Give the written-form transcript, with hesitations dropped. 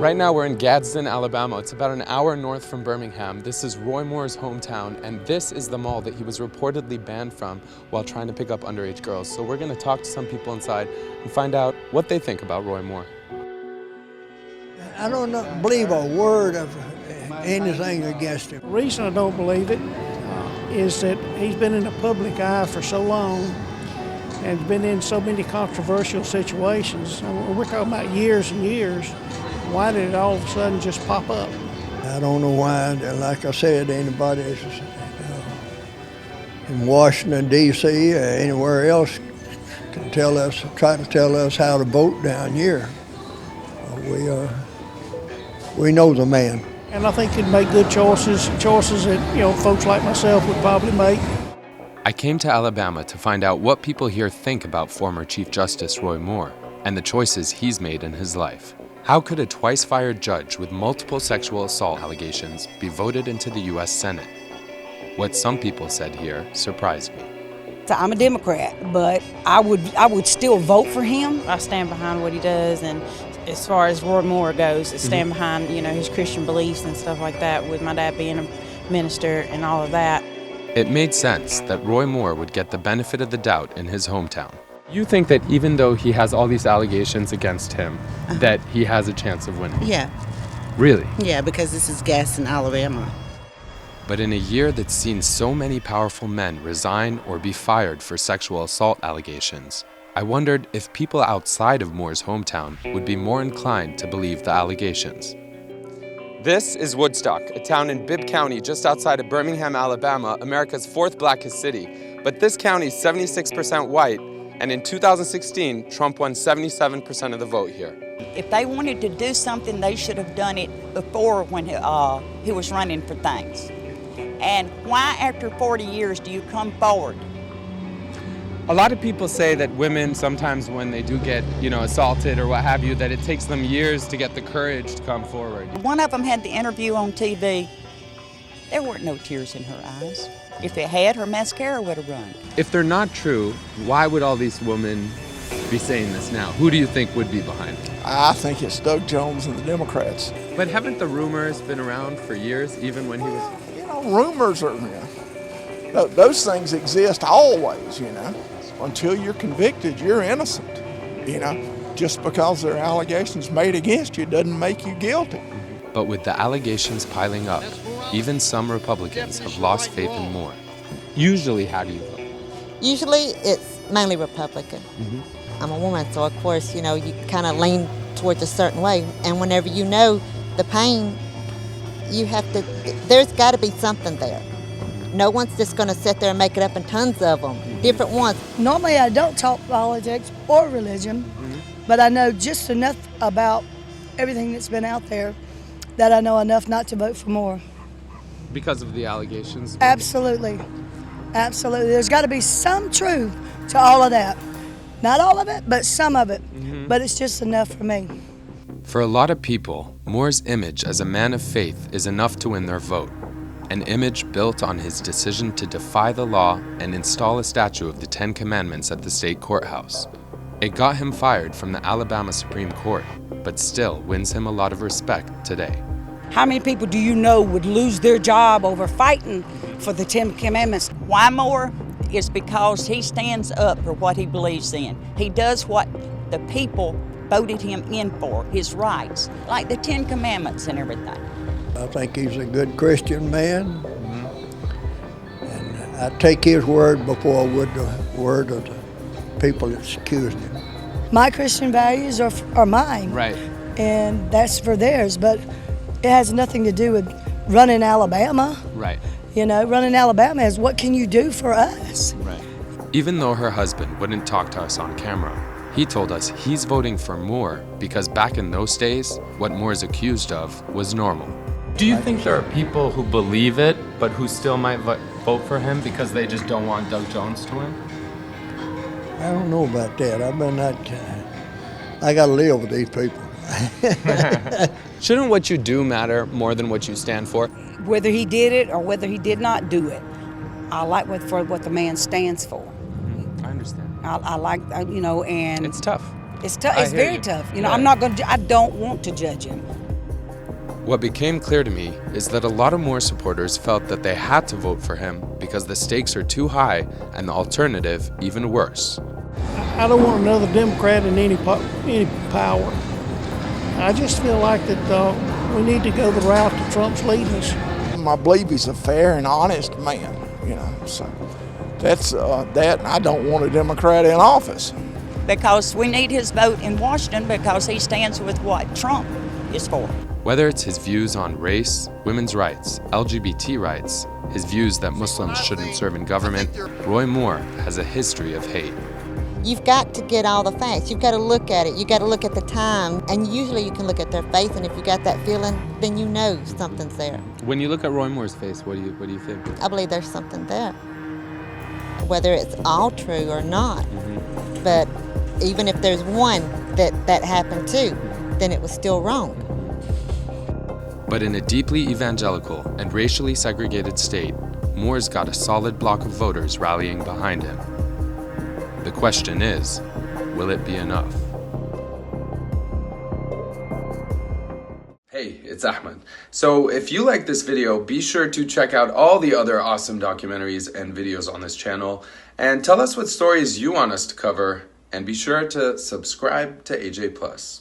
Right now we're in Gadsden, Alabama. It's about an hour north from Birmingham. This is Roy Moore's hometown, and this is the mall that he was reportedly banned from while trying to pick up underage girls. So we're gonna talk to some people inside and find out what they think about Roy Moore. I don't believe a word of anything against him. The reason I don't believe it is that he's been in the public eye for so long and been in so many controversial situations. We're talking about years and years. Why did it all of a sudden just pop up? I don't know why. Like I said, anybody in Washington, D.C. or anywhere else can try to tell us how to vote down here. We know the man. And I think he'd make good choices that folks like myself would probably make. I came to Alabama to find out what people here think about former Chief Justice Roy Moore and the choices he's made in his life. How could a twice-fired judge with multiple sexual assault allegations be voted into the U.S. Senate? What some people said here surprised me. I'm a Democrat, but I would still vote for him. I stand behind what he does, and as far as Roy Moore goes, I stand behind his Christian beliefs and stuff like that, with my dad being a minister and all of that. It made sense that Roy Moore would get the benefit of the doubt in his hometown. You think that even though he has all these allegations against him, that he has a chance of winning? Yeah. Really? Yeah, because this is Gadsden, Alabama. But in a year that's seen so many powerful men resign or be fired for sexual assault allegations, I wondered if people outside of Moore's hometown would be more inclined to believe the allegations. This is Woodstock, a town in Bibb County just outside of Birmingham, Alabama, America's fourth blackest city. But this county is 76% white, and in 2016, Trump won 77% of the vote here. If they wanted to do something, they should have done it before when he was running for things. And why after 40 years do you come forward? A lot of people say that women sometimes when they do get, assaulted or what have you, that it takes them years to get the courage to come forward. One of them had the interview on TV. There weren't no tears in her eyes. If it had, her mascara would have run. If they're not true, why would all these women be saying this now? Who do you think would be behind it? I think it's Doug Jones and the Democrats. But haven't the rumors been around for years, even when he was... Rumors are, those things exist always, Until you're convicted, you're innocent, Just because there are allegations made against you doesn't make you guilty. But with the allegations piling up, even some Republicans have lost faith in Moore. Usually, how do you vote? Usually, it's mainly Republican. I'm a woman, so of course, you kind of lean towards a certain way. And whenever you know the pain, there's got to be something there. No one's just going to sit there and make it up in tons of them, different ones. Normally I don't talk politics or religion, but I know just enough about everything that's been out there that I know enough not to vote for Moore. Because of the allegations? Absolutely. Absolutely. There's got to be some truth to all of that. Not all of it, but some of it. But it's just enough for me. For a lot of people, Moore's image as a man of faith is enough to win their vote. An image built on his decision to defy the law and install a statue of the Ten Commandments at the state courthouse. It got him fired from the Alabama Supreme Court, but still wins him a lot of respect today. How many people do you know would lose their job over fighting for the Ten Commandments? Why Moore? Is because he stands up for what he believes in. He does what the people voted him in for, his rights, like the Ten Commandments and everything. I think he's a good Christian man, and I take his word before I would the word of the people that's accused him. My Christian values are mine. Right. And that's for theirs, but it has nothing to do with running Alabama. Right. Running Alabama is what can you do for us? Right. Even though her husband wouldn't talk to us on camera, he told us he's voting for Moore because back in those days, what Moore's accused of was normal. Do you think there are people who believe it, but who still might vote for him because they just don't want Doug Jones to win? I don't know about that. I got to live with these people. Shouldn't what you do matter more than what you stand for? Whether he did it or whether he did not do it, I like what the man stands for. I understand. I like, and it's tough. It's tough. It's very tough. I don't want to judge him. What became clear to me is that a lot of Moore supporters felt that they had to vote for him because the stakes are too high and the alternative even worse. I don't want another Democrat in any power. I just feel like that we need to go the route that Trump's leading us. I believe he's a fair and honest man, so that's that, and I don't want a Democrat in office. Because we need his vote in Washington because he stands with what Trump is for. Whether it's his views on race, women's rights, LGBT rights, his views that Muslims shouldn't serve in government, Roy Moore has a history of hate. You've got to get all the facts. You've got to look at it. You've got to look at the time. And usually you can look at their face, and if you got that feeling, then you know something's there. When you look at Roy Moore's face, what do you think? I believe there's something there. Whether it's all true or not. But even if there's one that happened to, then it was still wrong. But in a deeply evangelical and racially segregated state, Moore's got a solid block of voters rallying behind him. The question is, will it be enough? Hey, it's Ahmed. So if you like this video, be sure to check out all the other awesome documentaries and videos on this channel, and tell us what stories you want us to cover, and be sure to subscribe to AJ Plus.